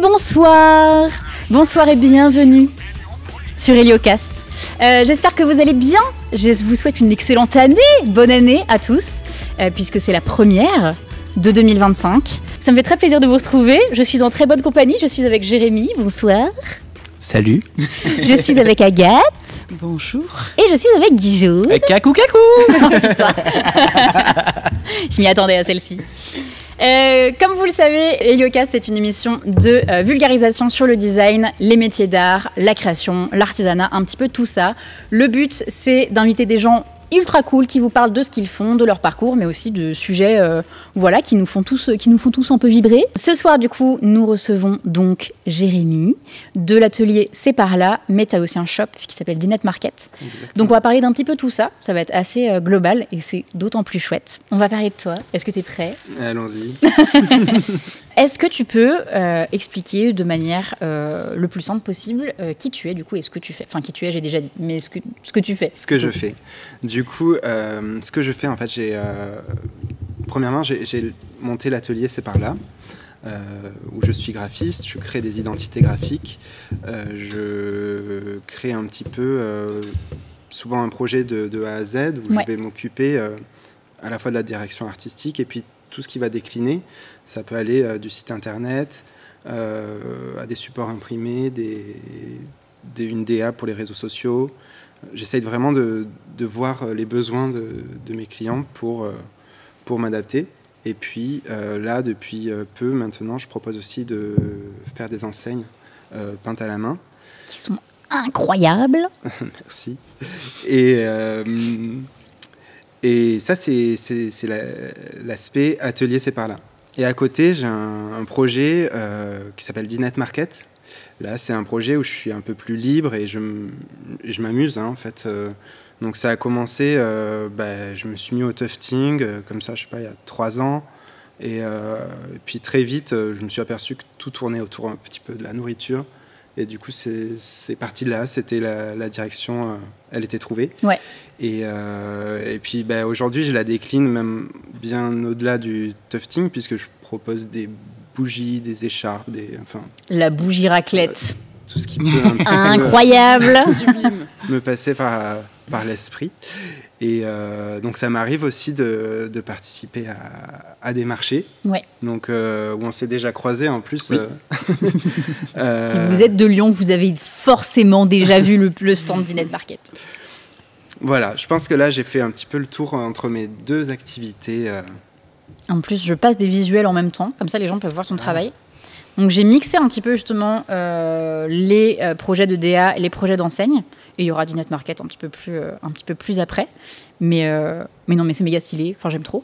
Bonsoir, bonsoir et bienvenue sur Héliocast. J'espère que vous allez bien. Je vous souhaite une excellente année. Bonne année à tous, puisque c'est la première de 2025. Ça me fait très plaisir de vous retrouver. Je suis en très bonne compagnie. Je suis avec Jérémy. Bonsoir. Salut. Je suis avec Agathe. Bonjour. Et je suis avec Guijo. Cacou cacou. Oh putain. Je m'y attendais à celle-ci. Comme vous le savez, Héliocast, c'est une émission de vulgarisation sur le design, les métiers d'art, la création, l'artisanat, un petit peu tout ça. Le but, c'est d'inviter des gens ultra cool qui vous parlent de ce qu'ils font, de leur parcours, mais aussi de sujets voilà, qui nous font tous un peu vibrer. Ce soir, du coup, nous recevons donc Jérémy de l'atelier C'est par là, mais tu as aussi un shop qui s'appelle Dinette Market. Exactement. Donc on va parler d'un petit peu tout ça, ça va être assez global et c'est d'autant plus chouette. On va parler de toi, est-ce que tu es prêt ? Allons-y. Est-ce que tu peux expliquer de manière le plus simple possible qui tu es du coup et ce que tu fais ? Enfin, qui tu es, j'ai déjà dit, mais ce que tu fais. Ce que je fais. Du coup, ce que je fais, en fait, premièrement, j'ai monté l'atelier C'est par là, où je suis graphiste, je crée des identités graphiques, je crée un petit peu, souvent un projet de A à Z, où je vais m'occuper à la fois de la direction artistique et puis tout ce qui va décliner. Ça peut aller du site internet à des supports imprimés, une DA pour les réseaux sociaux. J'essaye vraiment de voir les besoins de mes clients pour m'adapter. Et puis là, depuis peu maintenant, je propose aussi de faire des enseignes peintes à la main. Qui sont incroyables. Merci. Et ça, c'est l'aspect atelier C'est par là. Et à côté, j'ai un projet qui s'appelle Dinette Market. Là, c'est un projet où je suis un peu plus libre et je m'amuse, hein, en fait. Donc ça a commencé, je me suis mis au tufting, comme ça, je sais pas, il y a 3 ans. Et puis très vite, je me suis aperçu que tout tournait autour un petit peu de la nourriture. Et du coup, c'est parti de là, c'était la direction, elle était trouvée. Ouais. Et puis aujourd'hui, je la décline même bien au-delà du tufting, puisque je propose des bougies, des écharpes, la bougie raclette. Tout ce qui peut un petit incroyable me passer par l'esprit. Et donc ça m'arrive aussi de participer à des marchés, donc, où on s'est déjà croisés en plus. Oui. Si vous êtes de Lyon, vous avez forcément déjà vu le stand Dinette Market. Voilà, je pense que là j'ai fait un petit peu le tour entre mes deux activités. En plus, je passe des visuels en même temps, comme ça les gens peuvent voir ton travail. Donc j'ai mixé un petit peu justement les projets de DA et les projets d'enseigne. Et il y aura Dinette Market un petit peu plus après. Mais non, mais c'est méga stylé. Enfin, j'aime trop.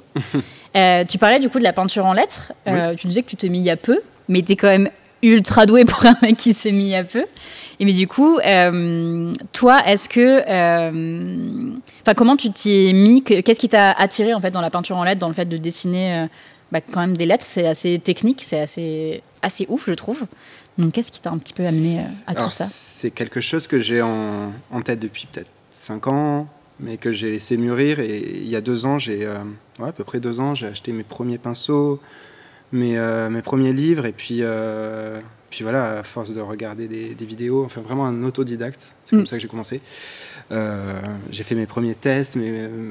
Tu parlais du coup de la peinture en lettres. Oui. Tu disais que tu t'es mis il y a peu, mais t'es quand même ultra doué pour un mec qui s'est mis il y a peu. Et mais du coup, toi, est-ce que... comment tu t'y es mis ? Qu'est-ce qui t'a attiré en fait dans la peinture en lettres, dans le fait de dessiner quand même des lettres ? C'est assez technique, c'est assez ouf, je trouve. Donc, qu'est-ce qui t'a un petit peu amené à tout ça ? C'est quelque chose que j'ai en tête depuis peut-être 5 ans, mais que j'ai laissé mûrir. Et il y a 2 ans, à peu près 2 ans, j'ai acheté mes premiers pinceaux, mes premiers livres. Et puis voilà, à force de regarder des vidéos, enfin vraiment un autodidacte, c'est comme ça que j'ai commencé. J'ai fait mes premiers tests, mes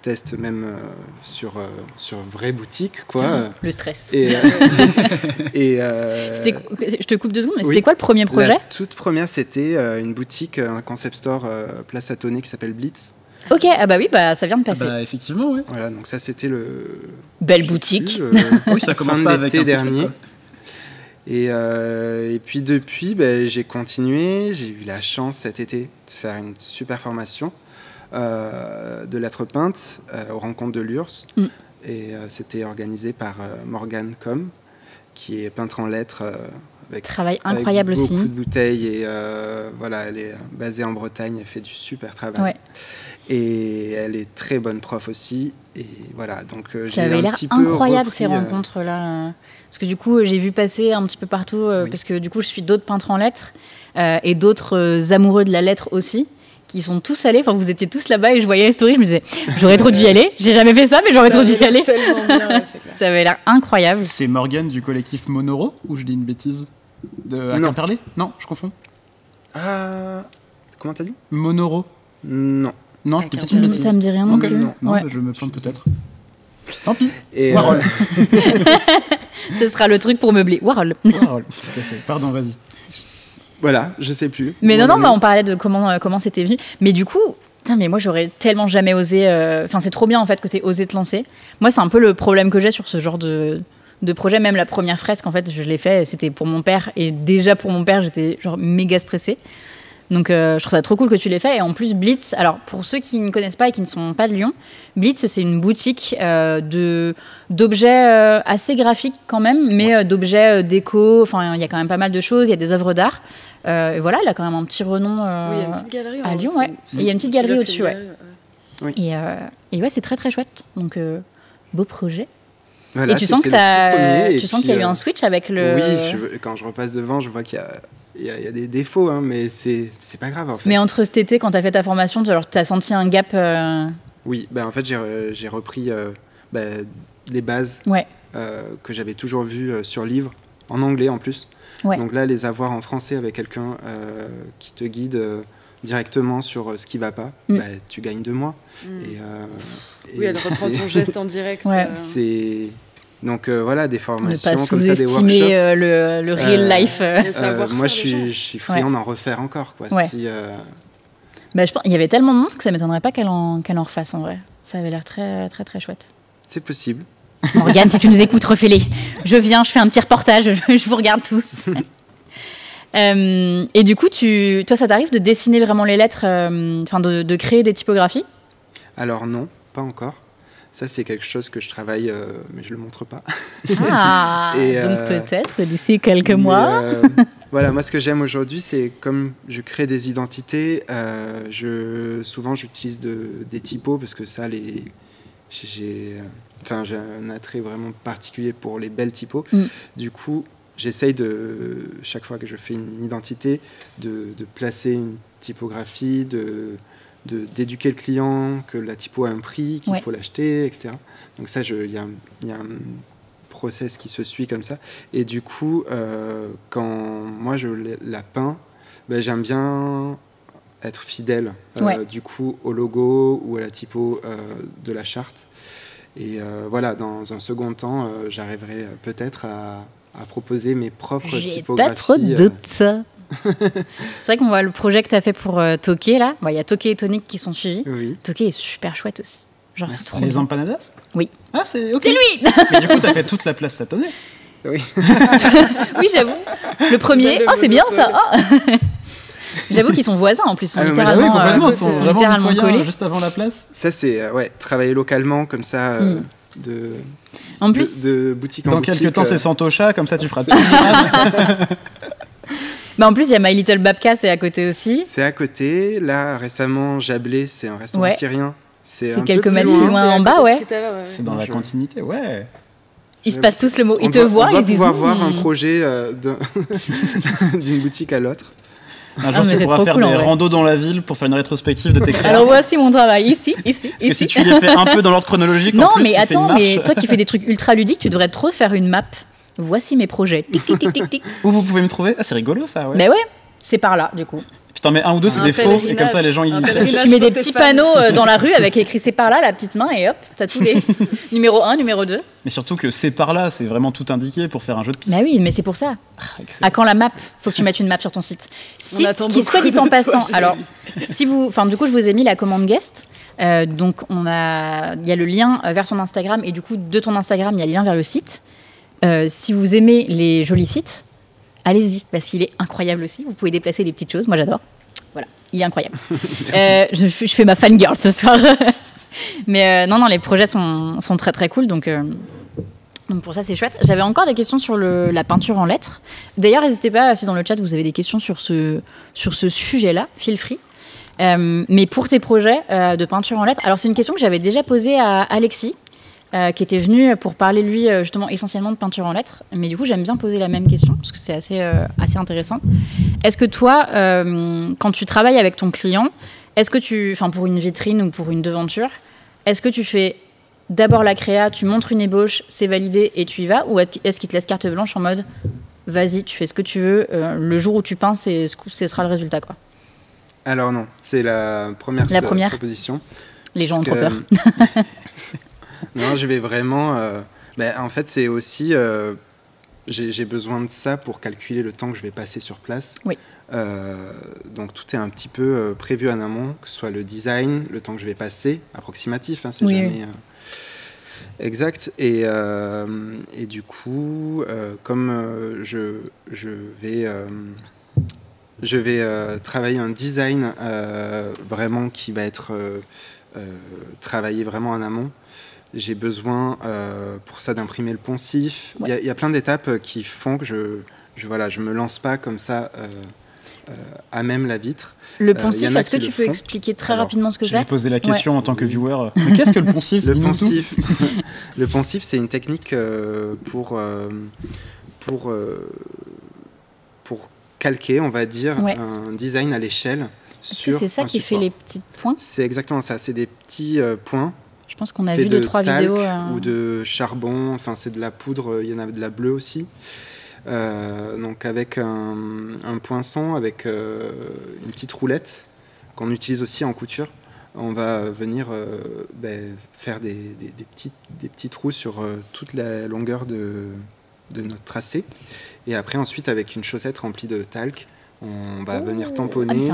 tests même sur vraie boutique, quoi. Le stress. Je te coupe 2 secondes, mais c'était quoi le premier projet ? La toute première, c'était une boutique, un concept store Place Satonnet qui s'appelle Blitz. Ok, ça vient de passer. Effectivement, oui. Voilà, donc ça c'était le... Belle boutique. Oui, ça commence pas avec l'été dernier. Et puis depuis, j'ai continué. J'ai eu la chance cet été de faire une super formation de lettres peintes aux rencontres de l'URSS. Et c'était organisé par Morgane Com, qui est peintre en lettres avec travail incroyable avec beaucoup aussi. De bouteilles. Et voilà, elle est basée en Bretagne, elle fait du super travail. Ouais. Et elle est très bonne prof aussi. Et voilà, donc ça avait l'air incroyable ces rencontres-là. Parce que du coup, j'ai vu passer un petit peu partout, parce que du coup, je suis d'autres peintres en lettres et d'autres amoureux de la lettre aussi, qu'ils sont tous allés. Enfin, vous étiez tous là-bas et je voyais les stories. Je me disais, j'aurais trop dû y aller. J'ai jamais fait ça, mais j'aurais trop dû y aller. Tellement bien, ouais, c'est clair. Ça avait l'air incroyable. C'est Morgane du collectif Monoro, ou je dis une bêtise à Non. Quimperlé? Non, je confonds. Ah, comment t'as dit? Monoro. Non. Non, je dis peut-être une bêtise. Ça me dit rien non Ok, plus. non, Ouais. bah, je me plante peut-être. Tant pis. Et Warhol. Ce sera le truc pour meubler. Warhol. Warhol, tout à fait. Pardon, vas-y. voilà, je sais plus. Mais non, Bon, on parlait de comment c'était venu. Mais du coup, putain, mais moi, j'aurais tellement jamais osé. Enfin, c'est trop bien, en fait, que t'aies osé te lancer. Moi, c'est un peu le problème que j'ai sur ce genre de projet. Même la première fresque, en fait, je l'ai fait, c'était pour mon père. Et déjà, pour mon père, j'étais genre méga stressée. Donc, je trouve ça trop cool que tu l'aies fait. Et en plus, Blitz, alors, pour ceux qui ne connaissent pas et qui ne sont pas de Lyon, Blitz, c'est une boutique d'objets assez graphiques quand même, mais d'objets déco. Enfin, il y a quand même pas mal de choses. Il y a des œuvres d'art. Et voilà, il a quand même un petit renom Oui, il y a une petite galerie à Lyon, ouais. Et il y a une petite galerie au-dessus, ouais. Oui. Et ouais, c'est très très chouette. Donc, beau projet. Voilà, et tu sens c'était le tout premier, qu'il y a eu un switch avec le. Oui, quand je repasse devant, je vois qu'il y a des défauts, hein, mais c'est pas grave en fait. Mais entre cet été, quand tu as fait ta formation, tu as senti un gap. Oui, en fait, j'ai repris les bases Ouais. que j'avais toujours vues sur livre, en anglais en plus. Ouais. Donc là, les avoir en français avec quelqu'un qui te guide directement sur ce qui va pas, tu gagnes 2 mois. Et oui, elle reprend ton geste en direct. Ouais. C'est... Donc voilà, des Ne formations pas comme ça, des workshops. sous-estimer le real life. Moi, je suis friand d'en refaire encore. Quoi. Ouais. Si, Bah, je pense, il y avait tellement de monde que ça m'étonnerait pas qu'elle en refasse en vrai. Ça avait l'air très très très chouette. c'est possible. Morgane, si tu nous écoutes, refais-les. Je viens, je fais un petit reportage, je vous regarde tous. Et du coup, toi, ça t'arrive de dessiner vraiment les lettres, enfin de créer des typographies? Alors non, pas encore. Ça, c'est quelque chose que je travaille, mais je le montre pas. Ah, Et, donc peut-être d'ici quelques mois. Voilà, moi, ce que j'aime aujourd'hui, c'est comme je crée des identités, souvent j'utilise des typos parce que ça, j'ai un attrait vraiment particulier pour les belles typos. Du coup, j'essaye chaque fois que je fais une identité, de placer une typographie, d'éduquer le client, que la typo a un prix, qu'il faut l'acheter, etc. Donc ça, il y a un process qui se suit comme ça. Et du coup, quand moi je la peins, j'aime bien être fidèle du coup au logo ou à la typo de la charte. Et voilà, dans un second temps, j'arriverai peut-être à proposer mes propres typographies. J'ai pas trop de doutes. C'est vrai qu'on voit le projet que tu as fait pour Tokay, là. Il y a Tokay et Tonic qui sont suivis. Oui. Tokay est super chouette aussi. Genre, c'est trop Les bien. empanadas? Oui. Ah, c'est ok. C'est lui. Mais du coup, t'as fait toute la place Satonnet. Oui. Oui, j'avoue. Le premier, Belle c'est bien ça. monopole. Oh. J'avoue qu'ils sont voisins en plus, ils sont Ah, mais moi, littéralement, oui, complètement, ils ils sont sont vraiment littéralement mitoyens, collés. juste avant la place. Ça, c'est travailler localement comme ça, En plus, de boutique en Dans boutique. quelques temps, c'est Santocha, comme ça tu feras tout. bah en plus, il y a My Little Babka, c'est à côté aussi. C'est à côté. Là, récemment, Jablé, c'est un restaurant syrien. C'est un peu quelques plus mètres loin. plus loin en bas, ouais. C'est dans la continuité, ouais. Ils se passent tous le mot. Ils te On voient, doit ils disent. pouvoir voir un projet d'une boutique à l'autre. Un jour, mais tu c'est pourras trop faire cool, en des vrai. randos dans la ville pour faire une rétrospective de tes créations. Alors voici mon travail, ici, ici, Parce que ici. si tu les fais un peu dans l'ordre chronologique, en Non, plus, mais tu fais une attends, marche. mais toi qui fais des trucs ultra ludiques, tu devrais trop faire une map. Voici mes projets. Tic, tic, tic, tic, tic. Où vous pouvez me trouver? Ah, c'est rigolo ça, ouais. Mais ouais, c'est par là, du coup. Puis t'en mets un ou deux, c'est Un des faux, et comme ça pèlerinage. les gens ils Un y pèlerinage. Tu mets des pour tes petits fans. panneaux dans la rue avec écrit c'est par là, la petite main, et hop, t'as tous les numéro 1, numéro 2. Mais surtout que c'est par là, c'est vraiment tout indiqué pour faire un jeu de piste. Bah oui, mais c'est pour ça. Excellent. À quand la map? Faut que tu mettes une map sur ton site. Site attend qui soit beaucoup dit en de toi, passant. Julie. Alors, si vous, enfin, du coup, je vous ai mis la commande guest. Donc, il y a le lien vers ton Instagram et du coup, de ton Instagram, il y a le lien vers le site. Si vous aimez les jolis sites, allez-y parce qu'il est incroyable aussi. Vous pouvez déplacer les petites choses. Moi, j'adore. Voilà, il est incroyable. Je fais ma fangirl ce soir. Mais non, les projets sont très très cool. Donc pour ça, c'est chouette. J'avais encore des questions sur la peinture en lettres. D'ailleurs, n'hésitez pas, si dans le chat, vous avez des questions sur ce sujet-là, feel free. Mais pour tes projets de peinture en lettres, alors c'est une question que j'avais déjà posée à Alexis, qui était venu pour parler, lui, justement, essentiellement de peinture en lettres. Mais du coup, j'aime bien poser la même question, parce que c'est assez intéressant. Est-ce que toi, quand tu travailles avec ton client, est-ce que enfin pour une vitrine ou pour une devanture, est-ce que tu fais d'abord la créa, tu montres une ébauche, c'est validé et tu y vas, ou est-ce qu'il te laisse carte blanche en mode vas-y, tu fais ce que tu veux, le jour où tu peins, ce sera le résultat, quoi. Alors non, c'est la première proposition. Les gens ont trop peur. Non, je vais vraiment... en fait, c'est aussi... j'ai besoin de ça pour calculer le temps que je vais passer sur place. Oui. Donc tout est un petit peu prévu en amont, que ce soit le design, le temps que je vais passer, approximatif, hein, c'est jamais exact. Et du coup, comme je vais travailler un design vraiment qui va être travaillé vraiment en amont, j'ai besoin pour ça d'imprimer le poncif. Il y a plein d'étapes qui font que je me lance pas comme ça à même la vitre. Le poncif, est-ce que tu peux expliquer très rapidement ce que c'est ? Je vais poser la question en tant que viewer. Mais qu'est-ce que le poncif ? Le poncif, c'est une technique pour calquer, on va dire, un design à l'échelle. C'est ça qui fait les petits points ? C'est exactement ça, c'est des petits points. Je pense qu'on a vu 2-3 vidéos. Ou de charbon, enfin c'est de la poudre, il y en a de la bleue aussi. Donc avec un poinçon, avec une petite roulette qu'on utilise aussi en couture, on va venir faire des petits trous sur toute la longueur de notre tracé. Et après ensuite avec une chaussette remplie de talc, on va venir tamponner.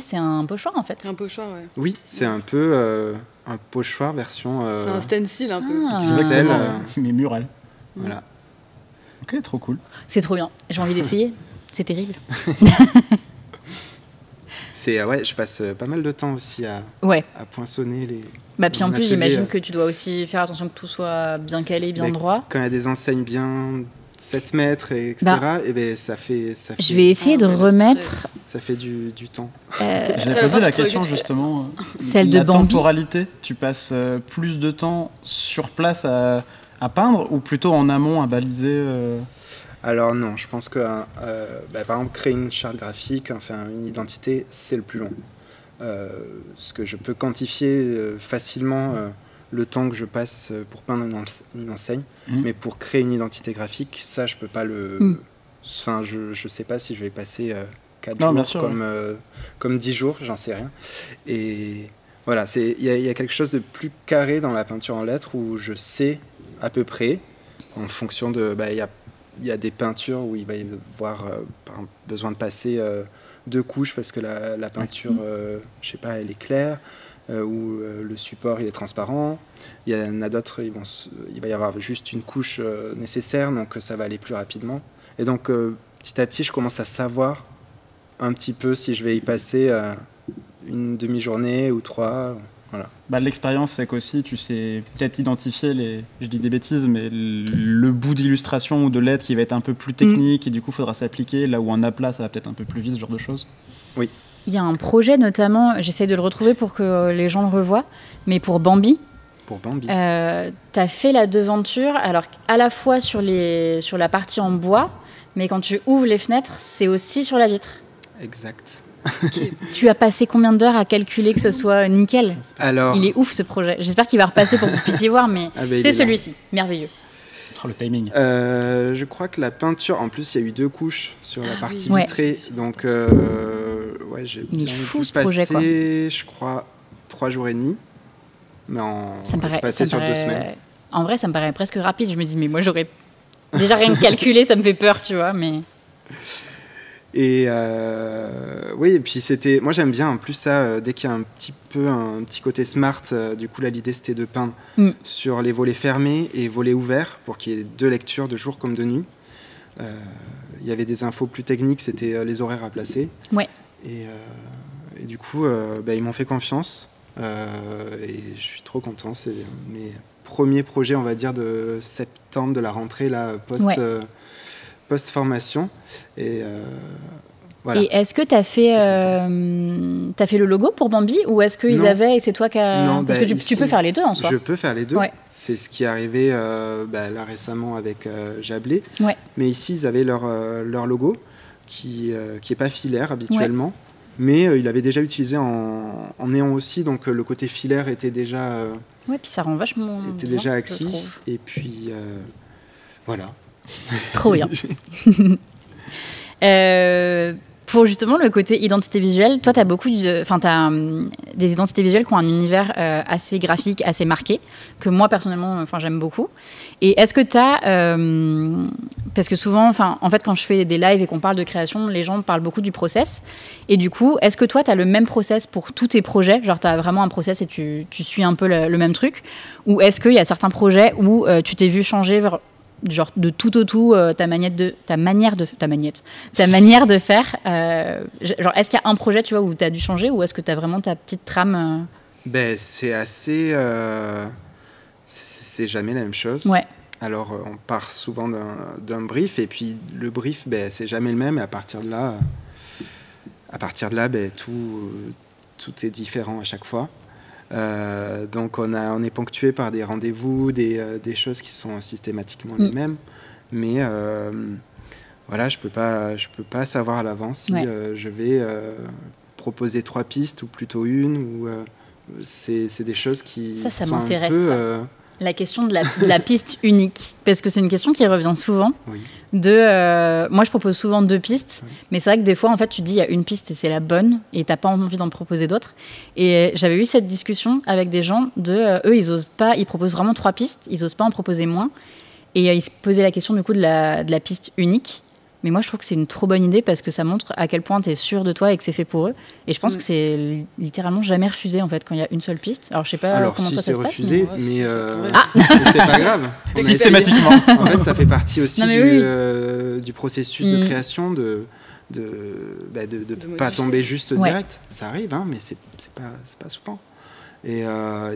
C'est un pochoir en fait. C'est un pochoir, ouais. Oui, c'est un peu un pochoir version... c'est un stencil un peu. Exactement, mais mural. Voilà. Ok, trop cool. C'est trop bien. J'ai envie d'essayer. C'est terrible. Je passe pas mal de temps aussi à poinçonner les... Puis en plus, j'imagine que tu dois aussi faire attention que tout soit bien calé, bien droit. Quand il y a des enseignes bien 7 mètres, etc., ça fait... Je vais essayer de remettre... Ça fait du temps. J'avais posé la question justement. Celle de la Bambi. Temporalité, tu passes plus de temps sur place à peindre ou plutôt en amont à baliser Alors non, je pense que par exemple créer une charte graphique, enfin une identité, c'est le plus long. Ce que je peux quantifier facilement le temps que je passe pour peindre une enseigne, mais pour créer une identité graphique, ça je peux pas le... Enfin, je sais pas si je vais passer 4 jours comme 10 jours, j'en sais rien. Et voilà, il y a quelque chose de plus carré dans la peinture en lettres où je sais à peu près, en fonction de... Il y a des peintures où il va y avoir besoin de passer 2 couches parce que la peinture, je sais pas, elle est claire, ou le support il est transparent. Il y en a d'autres, il va y avoir juste une couche nécessaire, donc ça va aller plus rapidement. Et donc petit à petit, je commence à savoir un petit peu si je vais y passer une demi-journée ou 3. Voilà. L'expérience fait qu'aussi tu sais peut-être identifier je dis des bêtises, mais le bout d'illustration ou de lettre qui va être un peu plus technique et du coup il faudra s'appliquer, là où un aplat ça va peut-être un peu plus vite, ce genre de choses. Oui. Il y a un projet notamment, j'essaie de le retrouver pour que les gens le revoient, mais pour Bambi. Pour Bambi. Tu as fait la devanture, alors à la fois sur la partie en bois, mais quand tu ouvres les fenêtres, c'est aussi sur la vitre. Exact. Tu as passé combien d'heures à calculer que ce soit nickel ? Alors, il est ouf ce projet. J'espère qu'il va repasser pour que vous puissiez voir, mais c'est celui-ci. Merveilleux. Le timing. Je crois que la peinture, en plus, il y a eu 2 couches sur la partie vitrée. Donc, j'ai il est fou ce passé, projet, quoi. Je crois, 3 jours et demi. Mais c'est passé sur 2 semaines. En vrai, ça me paraît presque rapide. Je me dis, mais moi, j'aurais déjà rien de calculé, ça me fait peur, tu vois. Mais... Et et puis moi j'aime bien en plus ça, dès qu'il y a un petit côté smart, du coup là l'idée c'était de peindre sur les volets fermés et volets ouverts pour qu'il y ait 2 lectures de jour comme de nuit. Il y avait des infos plus techniques, c'était les horaires à placer. Ouais. Et du coup ils m'ont fait confiance et je suis trop content. C'est mes premiers projets, on va dire, de septembre, de la rentrée là, post-formation. Et voilà. Et est-ce que tu as fait le logo pour Bambi ou est-ce qu'ils avaient et c'est toi qui as... Non, parce que tu peux faire les deux en soi. Je peux faire les deux. Ouais. C'est ce qui est arrivé là récemment avec Jablé. Ouais. Mais ici, ils avaient leur logo qui est pas filaire habituellement. Mais il avait déjà utilisé en néon aussi, donc le côté filaire était déjà, Ouais, puis ça rend vachement était bien, déjà je acquis. trouve. Et puis, voilà. Trop bien. Pour justement le côté identité visuelle, toi, tu as des identités visuelles qui ont un univers assez graphique, assez marqué, que moi, personnellement, j'aime beaucoup. Et est-ce que tu as... parce que souvent, en fait, quand je fais des lives et qu'on parle de création, les gens parlent beaucoup du process. Et du coup, est-ce que toi, tu as le même process pour tous tes projets? Genre, tu as vraiment un process et tu suis un peu le même truc? Ou est-ce qu'il y a certains projets où tu t'es vu changer genre de tout au tout ta manière de faire genre est-ce qu'il y a un projet tu vois où tu as dû changer ou est-ce que tu as vraiment ta petite trame Ben, c'est assez c'est jamais la même chose. Ouais. Alors on part souvent d'un brief et puis le brief ben c'est jamais le même et à partir de là ben tout est différent à chaque fois. Donc on est ponctué par des rendez-vous, des choses qui sont systématiquement les mêmes, mais voilà, je peux pas savoir à l'avance si je vais proposer 3 pistes ou plutôt une, ou c'est des choses qui ça sont m'intéresse, un peu, la question de la piste unique, parce que c'est une question qui revient souvent. Oui. Moi, je propose souvent 2 pistes, mais c'est vrai que des fois, en fait, tu dis il y a une piste et c'est la bonne, et t'as pas envie d'en proposer d'autres. Et j'avais eu cette discussion avec des gens eux, ils osent pas, ils proposent vraiment 3 pistes, ils osent pas en proposer moins, et ils se posaient la question du coup de la piste unique. Mais moi, je trouve que c'est une trop bonne idée parce que ça montre à quel point tu es sûr de toi et que c'est fait pour eux. Et je pense que c'est littéralement jamais refusé en fait quand il y a une seule piste. Alors je sais pas comment toi ça se passe. Mais... mais c'est pas grave. Systématiquement. En fait, ça fait partie aussi du processus de création de pas tomber juste direct. Ça arrive, hein, mais c'est pas souvent. Et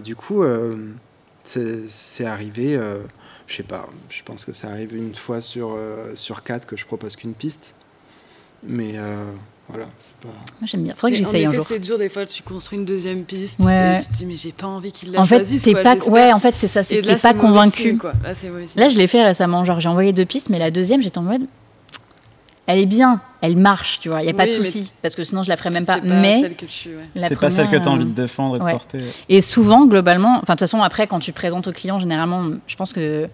du coup, c'est arrivé. Je sais pas, je pense que ça arrive une fois sur 4 que je propose qu'une piste. Mais voilà, c'est pas... Moi j'aime bien, faudrait que j'essaye un jour. C'est dur, des fois tu construis une deuxième piste et tu te dis mais j'ai pas envie qu'il la en fait, choisisse. En fait c'est ça, c'est que t'es pas convaincu. Là je l'ai fait récemment, genre j'ai envoyé 2 pistes, mais la deuxième j'étais en mode... Elle est bien, elle marche, tu vois, il n'y a pas de souci, parce que sinon je la ferais même pas. Mais c'est pas celle que tu as envie de défendre et de porter. Et souvent, globalement, de toute façon, après, quand tu présentes au client, généralement, je pense que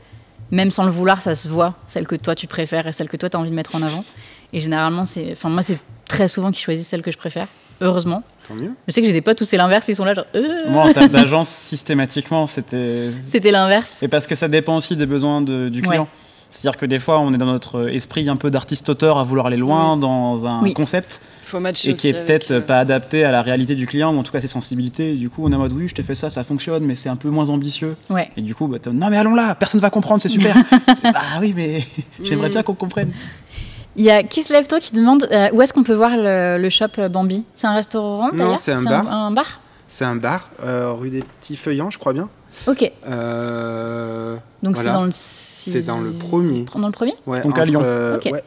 même sans le vouloir, ça se voit, celle que toi tu préfères et celle que toi tu as envie de mettre en avant. Et généralement, moi, c'est très souvent qu'ils choisissent celle que je préfère, heureusement. Tant mieux. Je sais que j'ai des potes où c'est l'inverse, ils sont là genre... Moi, en termes d'agence, systématiquement, c'était l'inverse. Et parce que ça dépend aussi des besoins du client. C'est-à-dire que des fois, on est dans notre esprit un peu d'artiste-auteur à vouloir aller loin dans un concept et qui est peut-être pas adapté à la réalité du client, ou en tout cas ses sensibilités. Et du coup, on est en mode oui, je t'ai fait ça, ça fonctionne, mais c'est un peu moins ambitieux. Ouais. Et du coup, non mais allons là, personne va comprendre, c'est super. Bah oui, mais j'aimerais bien qu'on comprenne. Il y a Kisslevto qui demande où est-ce qu'on peut voir le shop Bambi. C'est un restaurant d'ailleurs? Non, c'est un bar. Un bar? C'est un bar, rue des Petits Feuillants, je crois bien. Ok. Donc voilà. c'est dans le premier. Dans le premier? Ouais, donc à Lyon. Okay. Ouais,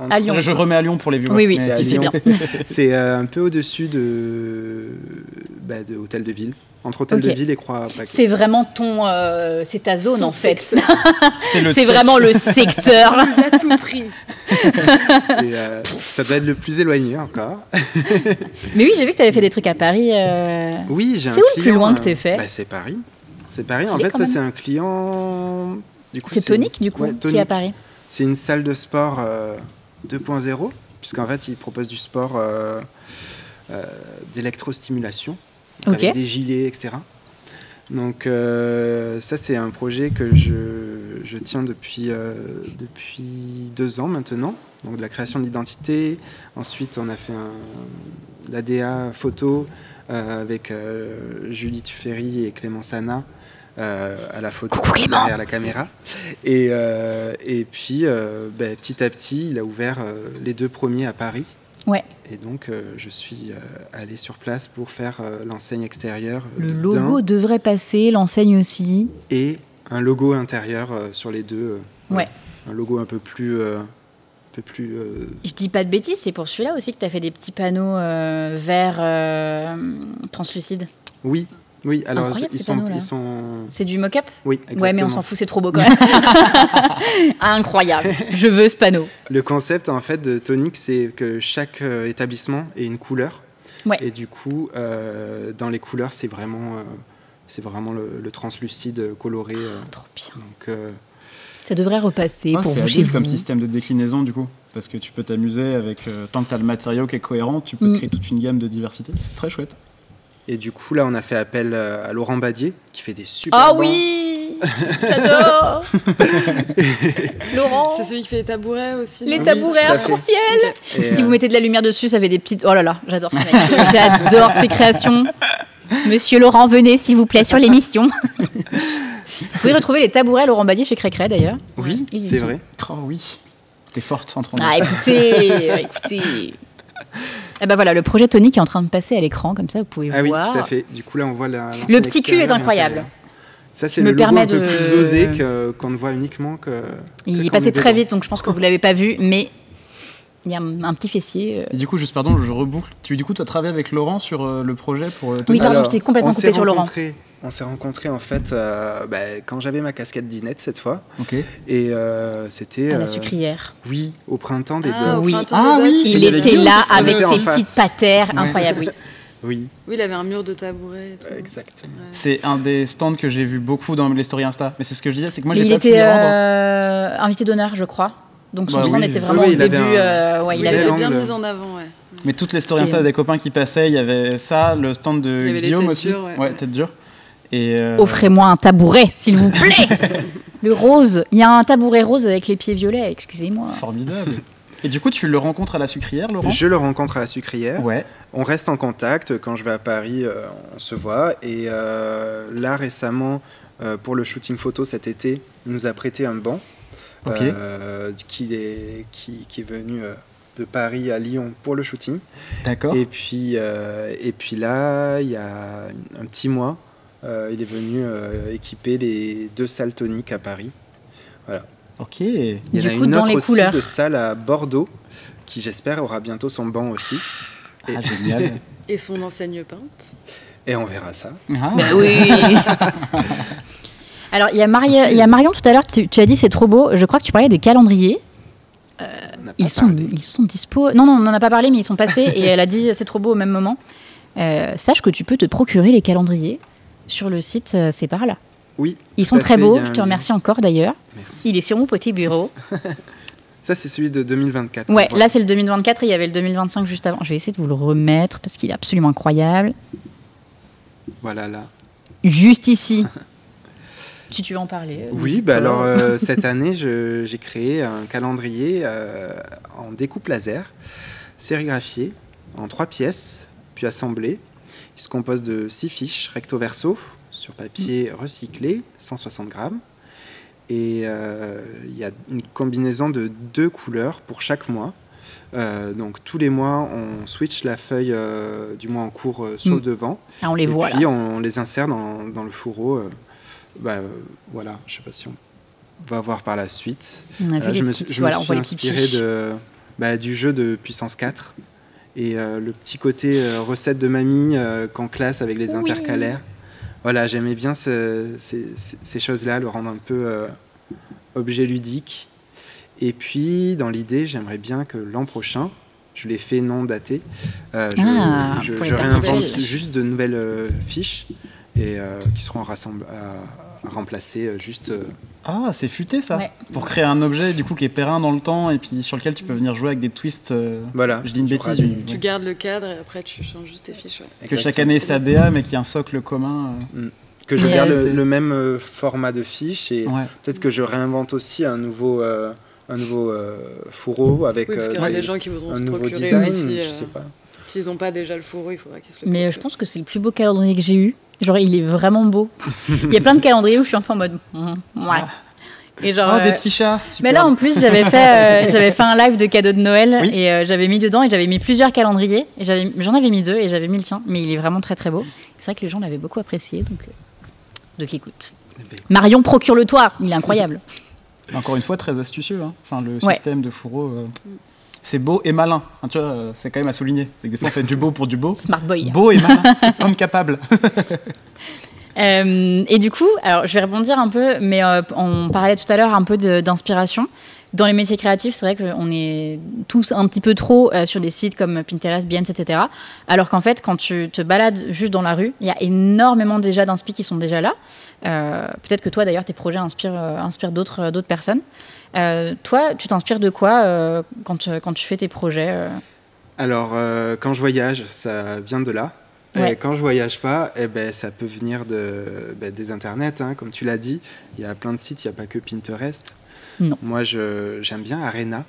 à Lyon. Je remets à Lyon pour les viewers. Oui, tu fais bien. C'est un peu au-dessus de Hôtel de Ville. Entre Hôtel de Ville et Croix-Paquet. C'est vraiment c'est ta zone en fait. C'est vraiment le secteur. On nous a tout pris. Et, ça doit être le plus éloigné encore. Mais oui, j'ai vu que tu avais fait des trucs à Paris. Oui, j'ai un client. C'est où le plus loin que tu as fait? C'est Paris. C'est Paris. En fait, ça c'est un client. C'est Tonic du coup qui est à Paris. C'est une salle de sport 2.0 puisqu'en fait il propose du sport d'électrostimulation. Avec des gilets, etc. Donc ça, c'est un projet que je tiens depuis 2 ans maintenant. Donc de la création de l'identité. Ensuite, on a fait l'ADA photo avec Julie Tuffery et Clément Sana à la photo derrière la caméra. Et puis, petit à petit, il a ouvert les 2 premiers à Paris. Ouais. Et donc, je suis allé sur place pour faire l'enseigne extérieure. Le logo devrait passer, l'enseigne aussi. Et un logo intérieur sur les 2. Ouais. Un logo un peu plus... Je dis pas de bêtises, c'est pour celui-là aussi que tu as fait des petits panneaux verts translucides. Oui. Oui, alors ils sont... C'est du mock-up? Oui, exactement. Ouais, mais on s'en fout, c'est trop beau quand même. Incroyable, je veux ce panneau. Le concept en fait de Tonic, c'est que chaque établissement ait une couleur. Ouais. Et du coup, dans les couleurs, c'est vraiment le translucide coloré. Trop bien. Donc, ça devrait repasser pour vous chez vous. C'est comme système de déclinaison du coup, parce que tu peux t'amuser avec, tant que tu as le matériau qui est cohérent, tu peux créer toute une gamme de diversité, c'est très chouette. Et du coup, là, on a fait appel à Laurent Badier, qui fait des super bancs. Oui, j'adore. Laurent. C'est celui qui fait les tabourets aussi. Les tabourets arc-en-ciel. Okay. Si vous mettez de la lumière dessus, ça fait des petites... Oh là là, j'adore ce mec. J'adore ses créations. Monsieur Laurent, venez s'il vous plaît sur l'émission. Vous pouvez retrouver les tabourets Laurent Badier chez Crécré d'ailleurs. Oui, c'est vrai. Oh oui, t'es forte entre nous. Ah écoutez. Et ben voilà, le projet Tony qui est en train de passer à l'écran, comme ça vous pouvez voir. Ah oui, tout à fait. Du coup là on voit le petit cul est incroyable. Ça c'est le logo un peu plus osé qu'on ne voit uniquement que... Il est passé très vite, donc je pense que vous l'avez pas vu, mais il y a un petit fessier. Et du coup, juste pardon, je reboucle. Du coup, tu as travaillé avec Laurent sur le projet pour... Oui, pardon, je t'ai complètement coupé sur Laurent. On s'est rencontrés en fait quand j'avais ma casquette d'Inette cette fois. Ok. Et c'était... À la sucrière. Oui, au printemps des oui. Oui. Il était là avec ses petites patères, incroyable, oui. Oui. Oui, il avait un mur de tabouret. Exactement. Ouais. C'est un des stands que j'ai vu beaucoup dans les stories Insta. Mais c'est ce que je disais, c'est que moi j'ai pas pu y rendre. Invité d'honneur, je crois. Donc son stand était vraiment au début. Il avait bien mis en avant, ouais. Mais toutes les stories Insta des copains qui passaient, il y avait ça, le stand de Guillaume aussi. Ouais, tête dure. Offrez-moi un tabouret, s'il vous plaît. Le rose. Il y a un tabouret rose avec les pieds violets, excusez-moi. Formidable. Et du coup, tu le rencontres à la sucrière, Laurent ? Je le rencontre à la sucrière. Ouais. On reste en contact. Quand je vais à Paris, on se voit. Et là, récemment, pour le shooting photo cet été, il nous a prêté un banc qui est venu de Paris à Lyon pour le shooting. D'accord. Et puis là, il y a un petit mois, il est venu équiper les 2 salles toniques à Paris. Voilà. Ok. Il y en a une autre aussi de salle à Bordeaux qui, j'espère, aura bientôt son banc aussi. Ah, génial. Et son enseigne peinte. Et on verra ça. Ah. Oui. Alors, il y a Marion tout à l'heure, tu as dit c'est trop beau. Je crois que tu parlais des calendriers. Ils sont dispo. Non, on n'en a pas parlé, mais ils sont passés. Et elle a dit c'est trop beau au même moment. Sache que tu peux te procurer les calendriers sur le site C'est par là. Oui. Ils sont très beaux. Je te remercie encore d'ailleurs. Merci. Il est sur mon petit bureau. Ça, c'est celui de 2024. Ouais, là, c'est le 2024 et il y avait le 2025 juste avant. Je vais essayer de vous le remettre parce qu'il est absolument incroyable. Voilà, là. Juste ici. Si tu veux en parler. Oui, alors cette année, j'ai créé un calendrier en découpe laser, sérigraphié, en 3 pièces, puis assemblé. Il se compose de 6 fiches recto-verso sur papier recyclé, 160 grammes. Et il y a une combinaison de 2 couleurs pour chaque mois. Donc tous les mois, on switch la feuille du mois en cours sur le devant. Ah, on les voit là. Et puis là. on les insère dans le fourreau. Voilà, je ne sais pas si on va voir par la suite. On a vu je me suis inspiré du jeu de puissance 4 et le petit côté recette de mamie qu'en classe avec les intercalaires. Voilà, j'aimais bien ces choses-là, le rendre un peu objet ludique. Et puis, dans l'idée, j'aimerais bien que l'an prochain, je l'ai fait non daté, je réinvente juste de nouvelles fiches et qui seront remplacées juste... Ah, c'est futé ça, ouais. Pour créer un objet du coup qui est périn dans le temps et puis sur lequel tu peux venir jouer avec des twists. Voilà. Je dis une bêtise. Tu gardes le cadre et après tu changes juste tes fiches. Ouais. Que chaque année sa DA mais qu'il y a un socle commun. Que je garde le même format de fiches et peut-être que je réinvente aussi un nouveau fourreau avec parce qu'il y a des gens qui voudront un se nouveau procurer design, aussi. Je sais pas. S'ils n'ont pas déjà le fourreau, il faudra qu'ils se le procurent. Mais je pense que c'est le plus beau calendrier que j'ai eu. Genre, il est vraiment beau. Il y a plein de calendriers où je suis un peu en mode... ouais. Et genre, des petits chats. Super. Mais là, en plus, j'avais fait un live de cadeaux de Noël et j'avais mis dedans et j'avais mis plusieurs calendriers. Et j'en avais mis 2 et j'avais mis le tien. Mais il est vraiment très très beau. C'est vrai que les gens l'avaient beaucoup apprécié. Donc écoute. Marion, procure-le-toi. Il est incroyable. Encore une fois, très astucieux. Hein. Enfin, le système de fourreau... C'est beau et malin. Hein, tu vois, c'est quand même à souligner. C'est que des fois, on fait du beau pour du beau. Smart boy. Beau et malin. Homme capable. Et du coup, alors je vais rebondir un peu, mais on parlait tout à l'heure un peu d'inspiration. Dans les métiers créatifs, c'est vrai qu'on est tous un petit peu trop sur des sites comme Pinterest, Behance, etc. Alors qu'en fait, quand tu te balades juste dans la rue, il y a énormément déjà d'inspi qui sont déjà là. Peut-être que toi, d'ailleurs, tes projets inspirent d'autres personnes. Toi, tu t'inspires de quoi quand tu fais tes projets Alors, quand je voyage, ça vient de là. Et quand je voyage pas, ça peut venir des internets, hein, comme tu l'as dit. Il y a plein de sites, il n'y a pas que Pinterest. Non. Moi, j'aime bien Arena.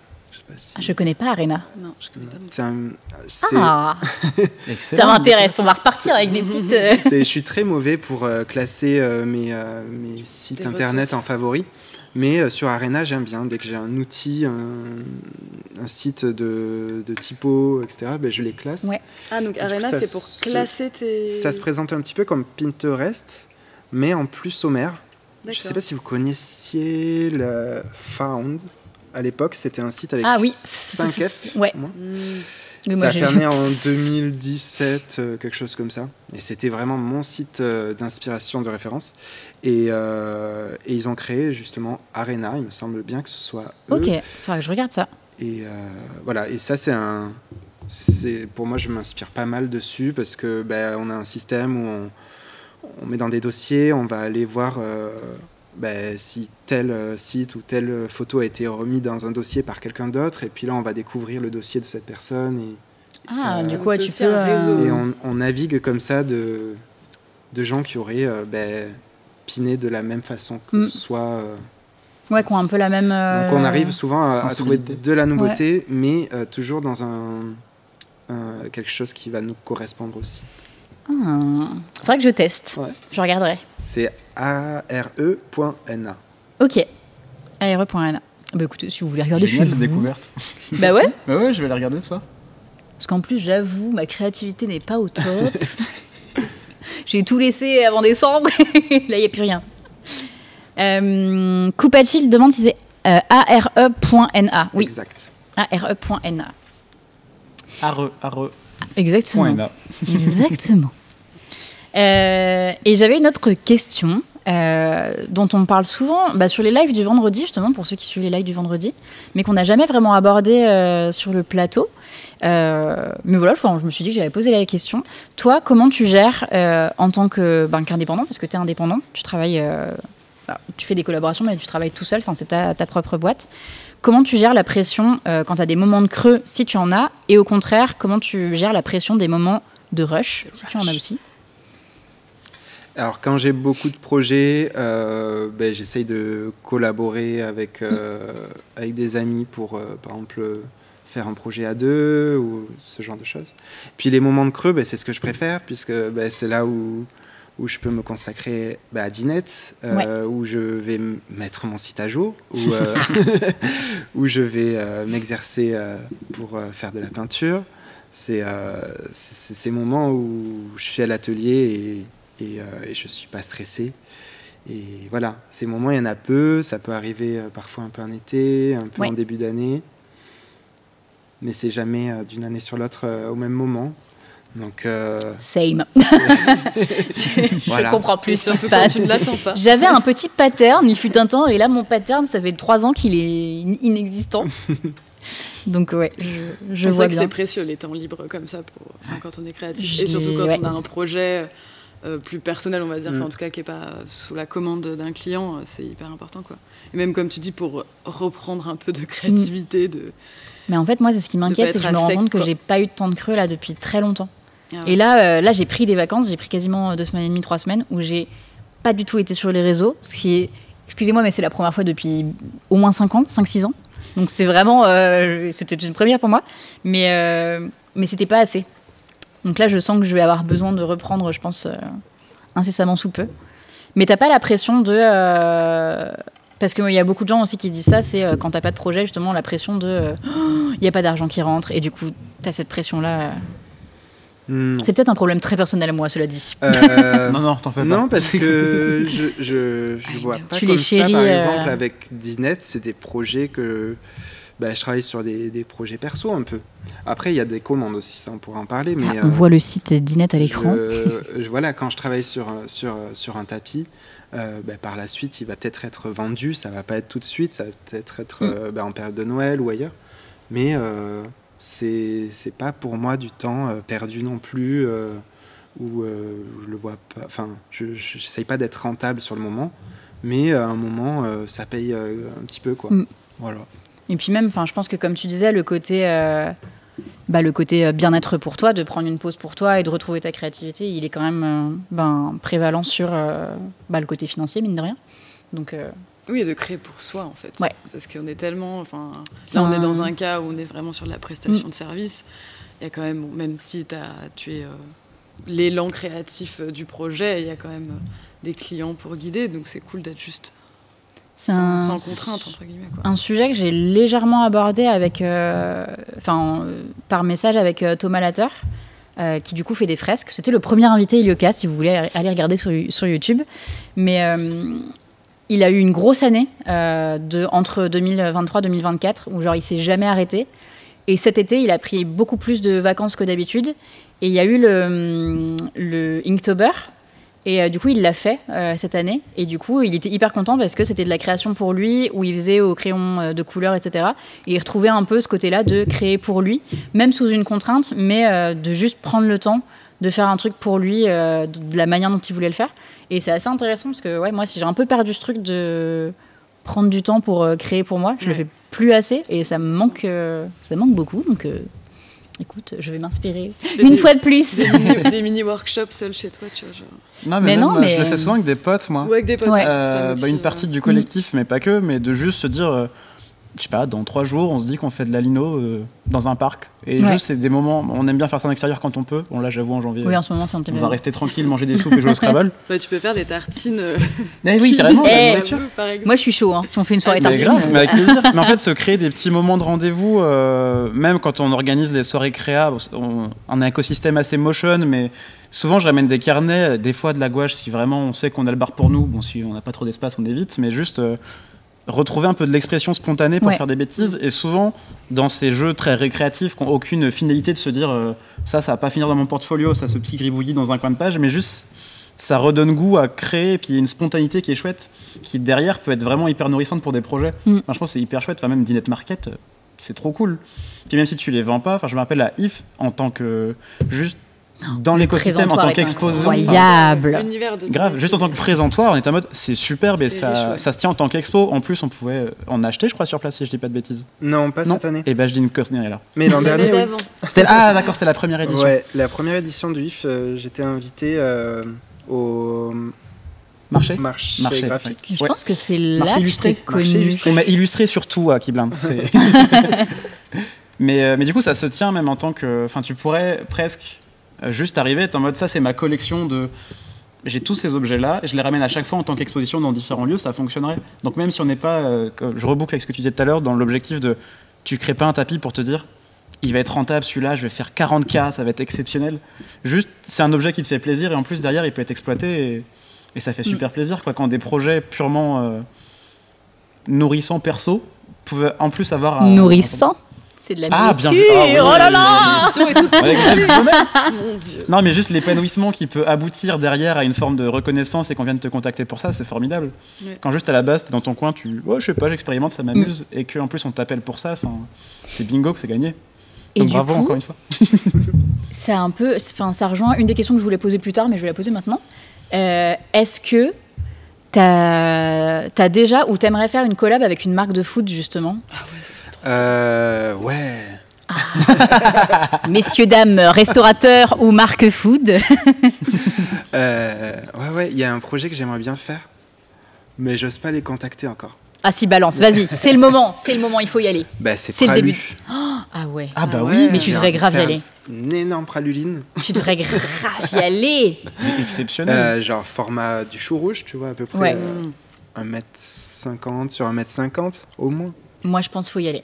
Je connais pas Arena. Non, je connais pas. Ça m'intéresse. On va repartir avec des petites. Je suis très mauvais pour classer mes sites internet en favoris. Mais sur Arena, j'aime bien. Dès que j'ai un outil, un site de typo, etc., je les classe. Ouais. Ah, donc Arena, c'est pour classer tes... Ça se présente un petit peu comme Pinterest, mais en plus sommaire. Je ne sais pas si vous connaissiez le Found. À l'époque, c'était un site avec 5F. Ouais. Ça a fermé en 2017, quelque chose comme ça. Et c'était vraiment mon site d'inspiration, de référence. Et ils ont créé justement Arena. Il me semble bien que ce soit eux. Ok, il faudra que je regarde ça. Et voilà. Et ça, pour moi, je m'inspire pas mal dessus parce que on a un système où on met dans des dossiers, on va aller voir si tel site ou telle photo a été remis dans un dossier par quelqu'un d'autre, et puis là on va découvrir le dossier de cette personne. Du coup, tu peux... Et on navigue comme ça de gens qui auraient piné de la même façon que soit... qui ont un peu la même... Donc on arrive souvent à trouver de la nouveauté, mais toujours dans quelque chose qui va nous correspondre aussi. Faudrait que je teste. Je regarderai. C'est are.na. Ok. are.na. Écoutez, si vous voulez regarder chez vous. Découverte. Bah ouais. Bah ouais, je vais la regarder ce soir. Parce qu'en plus, j'avoue, ma créativité n'est pas au top. J'ai tout laissé avant décembre. Là, il n'y a plus rien. Coupachi demande si c'est are.na. Oui. Exact. are.na. Are. Exactement. Exactement. Et j'avais une autre question dont on parle souvent sur les lives du vendredi, justement, pour ceux qui suivent les lives du vendredi, mais qu'on n'a jamais vraiment abordé sur le plateau. Mais voilà, je me suis dit que j'allais poser la question. Toi, comment tu gères en tant qu'indépendant, parce que tu es indépendant, tu travailles, tu fais des collaborations, mais tu travailles tout seul, c'est ta propre boîte. Comment tu gères la pression quand tu as des moments de creux, si tu en as, et au contraire, comment tu gères la pression des moments de rush, si tu en as aussi? Alors, quand j'ai beaucoup de projets, j'essaye de collaborer avec des amis pour, par exemple, faire un projet à deux ou ce genre de choses. Puis les moments de creux, c'est ce que je préfère, puisque c'est là où je peux me consacrer à Dinette, où je vais mettre mon site à jour, où je vais m'exercer pour faire de la peinture. C'est ces moments où je suis à l'atelier et je ne suis pas stressé. Et voilà, ces moments, il y en a peu. Ça peut arriver parfois un peu en été, un peu en début d'année. Mais c'est jamais d'une année sur l'autre au même moment. Donc, Same. Je comprends plus ce qui se passe. Tu ne l'attends pas. J'avais un petit pattern, il fut un temps, et là mon pattern, ça fait 3 ans qu'il est inexistant. Donc je vois bien. C'est précieux les temps libres comme ça quand on est créatif, et surtout quand on a un projet plus personnel, on va dire, en tout cas qui n'est pas sous la commande d'un client, c'est hyper important, quoi. Et même comme tu dis, pour reprendre un peu de créativité. Mais en fait, moi, c'est ce qui m'inquiète, c'est que je me rends compte que j'ai pas eu de temps de creux là depuis très longtemps. Et là, j'ai pris des vacances, j'ai pris quasiment 2 semaines et demie, 3 semaines, où j'ai pas du tout été sur les réseaux, ce qui est, excusez-moi, mais c'est la première fois depuis au moins 5-6 ans. Donc c'est vraiment, c'était une première pour moi, mais c'était pas assez. Donc là, je sens que je vais avoir besoin de reprendre, je pense, incessamment sous peu. Mais t'as pas la pression de... parce qu'il y a beaucoup de gens aussi qui disent ça, c'est quand t'as pas de projet, justement, la pression de... Il n'y a pas d'argent qui rentre, et du coup, t'as cette pression-là... C'est peut-être un problème très personnel à moi, cela dit. Non, t'en fais pas. Non, parce que je vois pas comme ça. Par exemple, avec Dinette, c'est des projets que je travaille sur des projets perso un peu. Après, il y a des commandes aussi, ça on pourra en parler. Mais, on voit le site d'Inette à l'écran. Voilà, quand je travaille sur un tapis, par la suite, il va peut-être être vendu, ça va pas être tout de suite, ça va peut-être être en période de Noël ou ailleurs. Mais c'est pas pour moi du temps perdu non plus, où je le vois pas. Enfin, je n'essaye pas d'être rentable sur le moment, mais à un moment, ça paye un petit peu, quoi. Voilà. Et puis même, je pense que comme tu disais, le côté bien-être pour toi, de prendre une pause pour toi et de retrouver ta créativité, il est quand même prévalent sur le côté financier, mine de rien. Donc, oui, et de créer pour soi, en fait. Ouais. Parce qu'on est tellement... Là, on est dans un cas où on est vraiment sur de la prestation de service. Il y a quand même si tu es l'élan créatif du projet, il y a quand même des clients pour guider. Donc, c'est cool d'être juste sans contrainte, entre guillemets. Quoi. Un sujet que j'ai légèrement abordé par message avec Thomas Latter, qui du coup fait des fresques. C'était le premier invité Iliocast, si vous voulez aller regarder sur YouTube. Mais... il a eu une grosse année entre 2023 et 2024 où il s'est jamais arrêté. Et cet été, il a pris beaucoup plus de vacances que d'habitude. Et il y a eu le Inktober. Et du coup, il l'a fait cette année. Et du coup, il était hyper content parce que c'était de la création pour lui, où il faisait au crayon de couleur, etc. Et il retrouvait un peu ce côté-là de créer pour lui, même sous une contrainte, mais de juste prendre le temps de faire un truc pour lui, de la manière dont il voulait le faire. Et c'est assez intéressant parce que moi, j'ai un peu perdu ce truc de prendre du temps pour créer pour moi. Je le fais plus assez et ça me manque beaucoup. Donc, écoute, je vais m'inspirer une fois de plus. Des mini-workshops seuls chez toi, tu vois. Genre. Non, mais je le fais souvent avec des potes, moi. Ou avec des potes. Ouais. Une partie du collectif, mais pas que, mais de juste se dire... je sais pas, dans 3 jours, on se dit qu'on fait de la lino dans un parc. Et juste, c'est des moments... On aime bien faire ça en extérieur quand on peut. Bon, là, j'avoue, en janvier, oui, en ce moment, c'est un on va rester tranquille, manger des soupes et jouer au Scrabble. Tu peux faire des tartines... oui, carrément. Moi, je suis chaud, si on fait une soirée tartine. Mais avec plaisir. Mais en fait, se créer des petits moments de rendez-vous, même quand on organise les soirées créa, on a un écosystème assez motion, mais... Souvent, je ramène des carnets, des fois de la gouache, si vraiment on sait qu'on a le bar pour nous. Bon, si on n'a pas trop d'espace, on évite, mais juste... retrouver un peu de l'expression spontanée pour faire des bêtises. Et souvent, dans ces jeux très récréatifs qui n'ont aucune finalité de se dire ça va pas finir dans mon portfolio, ça, ce petit gribouillis dans un coin de page, mais juste ça redonne goût à créer, et puis il y a une spontanéité qui est chouette, qui derrière peut être vraiment hyper nourrissante pour des projets. Je pense que c'est hyper chouette, même Dinette Market, c'est trop cool. Puis même si tu les vends pas, je me rappelle à IF, en tant que juste dans l'écosystème en tant qu'exposant, incroyable. Grave, juste en tant que présentoir, on est en mode c'est superbe et ça se tient en tant qu'expo. En plus, on pouvait en acheter, je crois, sur place, si je dis pas de bêtises. Non, pas cette année. Et je dis une connerie là. Mais l'an dernier, oui. D'accord, c'était la première édition. Ouais, la première édition du IF, j'étais invité au marché graphique. Je pense que c'est là que je t'ai connu. On m'a illustré surtout à Keyblind. Mais du coup, ça se tient même en tant que... Enfin, tu pourrais presque... juste arriver, être en mode ça c'est ma collection de... J'ai tous ces objets-là, je les ramène à chaque fois en tant qu'exposition dans différents lieux, ça fonctionnerait. Donc même si on n'est pas, je reboucle avec ce que tu disais tout à l'heure, dans l'objectif de, tu crées pas un tapis pour te dire, il va être rentable celui-là, je vais faire 40K, ça va être exceptionnel. Juste, c'est un objet qui te fait plaisir et en plus derrière il peut être exploité et ça fait super plaisir quoi, quand des projets purement nourrissants perso pouvaient en plus avoir... Nourrissant C'est de la nourriture, oh là là. Mon Dieu. Non, mais juste l'épanouissement qui peut aboutir derrière à une forme de reconnaissance et qu'on vienne te contacter pour ça, c'est formidable. Ouais. Quand juste à la base, t'es dans ton coin, je sais pas, j'expérimente, ça m'amuse, et qu'en plus on t'appelle pour ça, c'est bingo, c'est gagné. Donc bravo encore une fois. C'est un peu, ça rejoint une des questions que je voulais poser plus tard, mais je vais la poser maintenant. Est-ce que t'as déjà ou t'aimerais faire une collab avec une marque de food justement? Ah ouais, ça serait trop. Ouais. Messieurs, dames, restaurateurs ou marque food. Ouais, il y a un projet que j'aimerais bien faire, mais j'ose pas les contacter encore. Ah si, balance, vas-y, c'est le moment, il faut y aller. C'est le début. Ah ouais. Ah bah oui. Mais tu devrais grave y aller. Une énorme praluline. Tu devrais grave y aller. Exceptionnel. Genre format du chou rouge, tu vois, à peu près 1m50 sur 1m50 au moins. Moi, je pense qu'il faut y aller.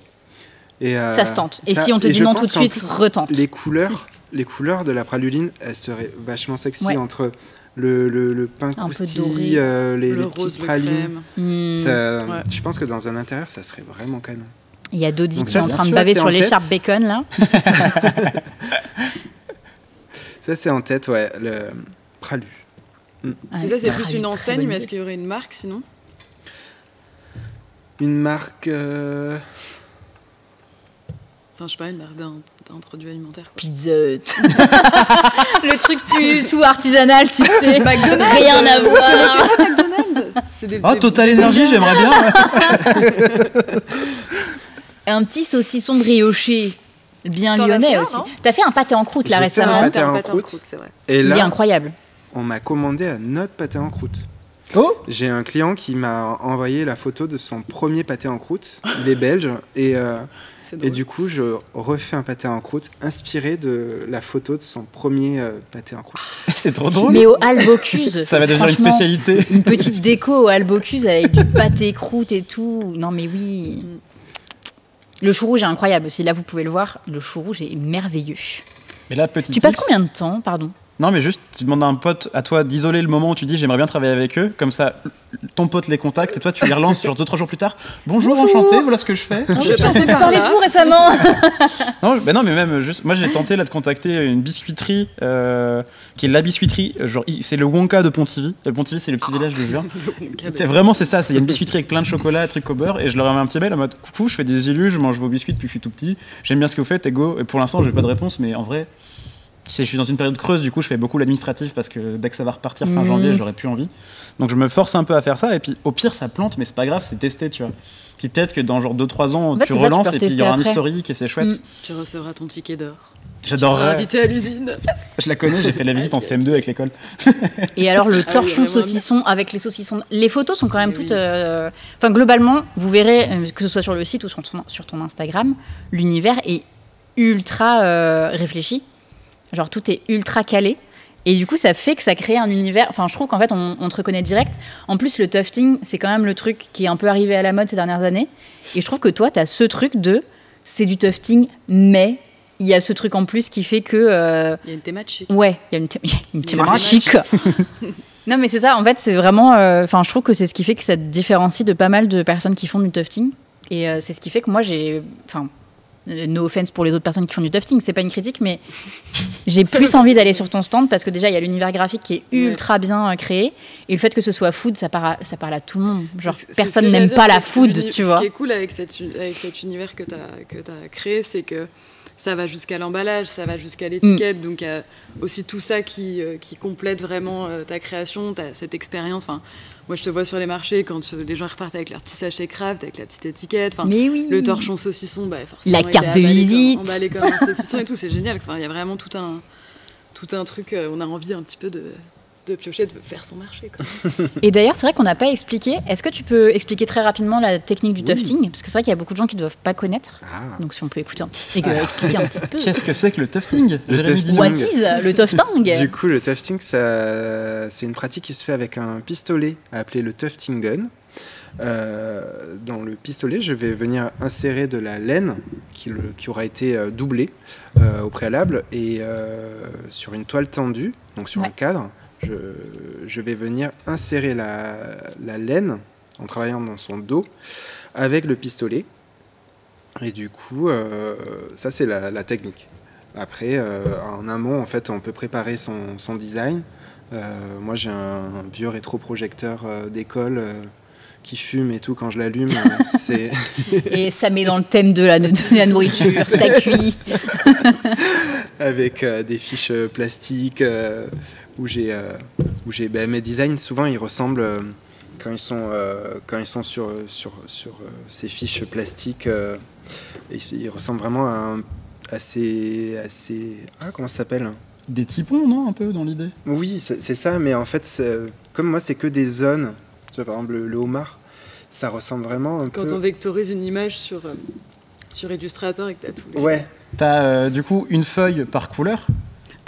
Et ça se tente. Et si on te dit non tout de suite, retente. Les couleurs de la praluline, elles seraient vachement sexy entre le pain croustille, les petites pralines. Je pense que dans un intérieur, ça serait vraiment canon. Il y a Dodi qui est en train de baver sur l'écharpe bacon, là. Ça, c'est en tête, ouais, le Pralu. Et ça, c'est plus une enseigne, mais est-ce qu'il y aurait une marque, sinon? Une marque... Enfin, je sais pas, une marque d'un produit alimentaire. Quoi. Pizza Hut. Le truc plus tout artisanal, tu sais. McDonald's. Rien à voir. McDonald's. Total Energy, j'aimerais bien. Un petit saucisson brioché, bien lyonnais aussi. T'as fait un pâté en croûte, là, récemment. Un pâté en croûte, c'est vrai. Et là, il est incroyable. On m'a commandé un autre pâté en croûte. Oh. J'ai un client qui m'a envoyé la photo de son premier pâté en croûte. Il est belge. Et du coup, je refais un pâté en croûte inspiré de la photo de son premier pâté en croûte. C'est trop drôle. Mais au Albocuse. Ça va devenir une spécialité. Une petite déco au Albocuse avec du pâté croûte et tout. Non, mais oui. Le chou rouge est incroyable aussi. Là, vous pouvez le voir. Le chou rouge est merveilleux. Et là, tu passes combien de temps, pardon? Non, mais juste, tu demandes à un pote, à toi, d'isoler le moment où tu dis j'aimerais bien travailler avec eux. Comme ça, ton pote les contacte et toi, tu les relances genre 2-3 jours plus tard. Bonjour, enchanté, voilà ce que je fais. Je pensais parler de vous récemment. non, mais même juste, moi j'ai tenté là de contacter une biscuiterie qui est la biscuiterie. Genre, c'est le Wonka de Pontivy. Pontivy, c'est le petit village de Jure. C'est ça. Il y a une biscuiterie avec plein de chocolat, trucs au beurre. Et je leur ai mis un petit mail en mode coucou, je fais des illus, je mange vos biscuits depuis que je suis tout petit. J'aime bien ce que vous faites, go. Et pour l'instant, j'ai pas de réponse, mais en vrai. Je suis dans une période creuse, du coup je fais beaucoup l'administratif parce que dès que ça va repartir fin janvier, j'aurai plus envie. Donc je me force un peu à faire ça et puis au pire ça plante mais c'est pas grave, c'est testé, tu vois. Puis peut-être que dans genre 2-3 ans tu relances et puis il y aura un historique et c'est chouette. Tu recevras ton ticket d'or. J'adorerais. Tu seras invité à l'usine. Je la connais, j'ai fait la visite en CM2 avec l'école. Et alors le torchon saucisson avec les saucissons. Les photos sont quand même toutes. Enfin globalement, vous verrez que ce soit sur le site ou sur ton Instagram, l'univers est ultra réfléchi. Genre tout est ultra calé et du coup ça fait que ça crée un univers, enfin je trouve qu'en fait on te reconnaît direct. En plus le tufting c'est quand même le truc qui est un peu arrivé à la mode ces dernières années et je trouve que toi t'as ce truc c'est du tufting mais il y a ce truc en plus qui fait que il y a une thématique. Ouais, il y a une thématique. Non mais c'est ça, en fait c'est vraiment enfin je trouve que c'est ce qui fait que ça te différencie de pas mal de personnes qui font du tufting et c'est ce qui fait que moi no offense pour les autres personnes qui font du tufting, c'est pas une critique, mais j'ai plus envie d'aller sur ton stand parce que déjà il y a l'univers graphique qui est ultra bien créé et le fait que ce soit food, ça parle à tout le monde. Genre personne n'aime pas la food, tu vois. Ce qui est cool avec cet univers que t'as créé, c'est que ça va jusqu'à l'emballage, ça va jusqu'à l'étiquette, donc aussi tout ça qui complète vraiment ta création, cette expérience. Enfin, moi, je te vois sur les marchés quand les gens repartent avec leur petit sachet craft, avec la petite étiquette. Enfin, le torchon saucisson, forcément, la carte de visite, emballé comme un saucisson et tout, c'est génial. Enfin, il y a vraiment tout un truc. On a envie un petit peu de piocher, de faire son marché. Quoi. Et d'ailleurs, c'est vrai qu'on n'a pas expliqué. Est-ce que tu peux expliquer très rapidement la technique du tufting? Parce que c'est vrai qu'il y a beaucoup de gens qui ne doivent pas connaître. Donc si on peut écouter expliquer un petit peu. Qu'est-ce que c'est que le tufting? What is le tufting? Du coup, le tufting, c'est une pratique qui se fait avec un pistolet appelé le tufting gun. Dans le pistolet, je vais venir insérer de la laine qui aura été doublée au préalable et sur une toile tendue, donc sur un cadre. Je vais venir insérer la laine en travaillant dans son dos avec le pistolet. Et du coup, ça c'est la technique. Après, en amont, en fait, on peut préparer son design. Moi, j'ai un vieux rétroprojecteur d'école qui fume et tout quand je l'allume. Et ça met dans le thème de la nourriture, ça cuit. Avec des fiches plastiques. Où j'ai mes designs souvent ils ressemblent quand ils sont sur ces fiches plastiques ils ressemblent vraiment à ces comment ça s'appelle, des typons, non, un peu dans l'idée. Oui, c'est ça, mais en fait comme moi c'est que des zones, tu vois, par exemple le homard, ça ressemble vraiment un peu quand on vectorise une image sur Illustrator et que t'as tous les t'as du coup une feuille par couleur.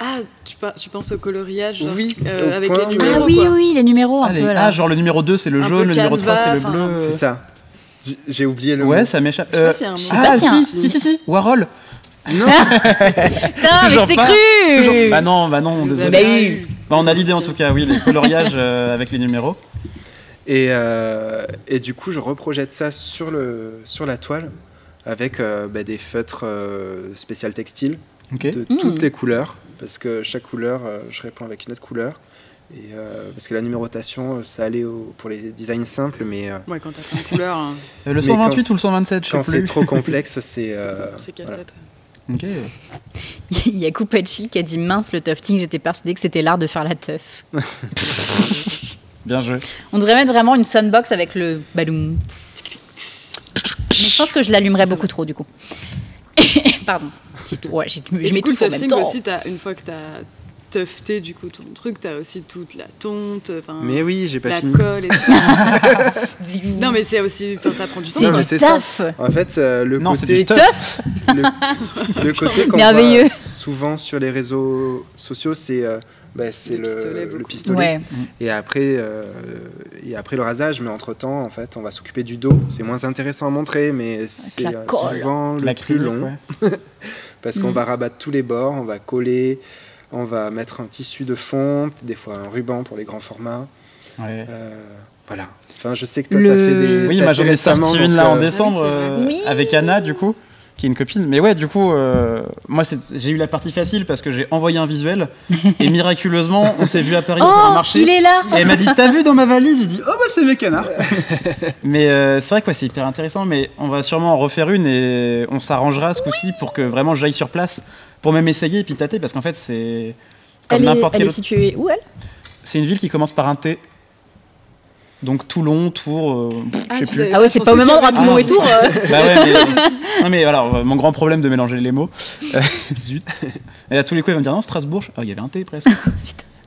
Ah, tu penses au coloriage, oui, avec les numéros. Ah oui, les numéros un peu là. Ah, genre le numéro 2 c'est le jaune, le numéro 3 c'est le bleu. C'est ça. J'ai oublié le mot. Ouais, ça m'échappe. Je sais pas s'il y a un mot. Si, Warhol. Non. Putain, mais je t'ai cru. Bah non, désolé. On a l'idée en tout cas, oui, les coloriages avec les numéros. Et du coup, je reprojette ça sur la toile avec des feutres spécial textile de toutes les couleurs, parce que chaque couleur, je réponds avec une autre couleur. Et parce que la numérotation, ça allait pour les designs simples, mais... ouais, quand t'as plein de couleurs... Hein. Le 128 ou le 127, je sais quand plus. C'est trop complexe, c'est... c'est casse-tête. Ok. Il y a Coupacci qui a dit mince, le tufting, j'étais persuadée que c'était l'art de faire la teuf. Bien joué. On devrait mettre vraiment une soundbox avec le baloum. Mais je pense que je l'allumerais beaucoup trop du coup. Pardon. Ouais, je mets tout le en même temps. Aussi, une fois que t'as tufté du coup ton truc, t'as aussi toute la tonte, mais oui, j'ai pas fini. La colle et tout ça. Non mais c'est aussi, ça prend du temps. C'est du taf. En fait, le côté teuf. le côté qu'on merveilleux. Voit souvent sur les réseaux sociaux, c'est le pistolet. Ouais. Et après le rasage, mais entre-temps, en fait, on va s'occuper du dos. C'est moins intéressant à montrer, mais c'est souvent le plus long. Ouais. Parce qu'on va rabattre tous les bords, on va coller, on va mettre un tissu de fonte, des fois un ruban pour les grands formats. Ouais. Voilà. Enfin, je sais que toi, t'as fait des... Oui, j'en ai sorti une là en décembre avec Anna, du coup. Qui est une copine, mais ouais, du coup, moi j'ai eu la partie facile parce que j'ai envoyé un visuel et miraculeusement on s'est vu à Paris pour un marché. Il est là. Et elle m'a dit t'as vu dans ma valise? J'ai dit oh bah c'est mes canards. Mais c'est vrai que c'est hyper intéressant, mais on va sûrement en refaire une et on s'arrangera ce coup-ci pour que vraiment j'aille sur place pour même essayer et puis tâter parce qu'en fait c'est comme n'importe quelle. Elle est située où elle? C'est une ville qui commence par un T. Donc Toulon, Tours, je sais plus. Ah ouais, c'est pas au même endroit, Toulon et Tours. Bah ouais, non mais voilà, mon grand problème de mélanger les mots. Zut. Et à tous les coups, ils vont me dire non, Strasbourg. Oh, il y avait un T presque.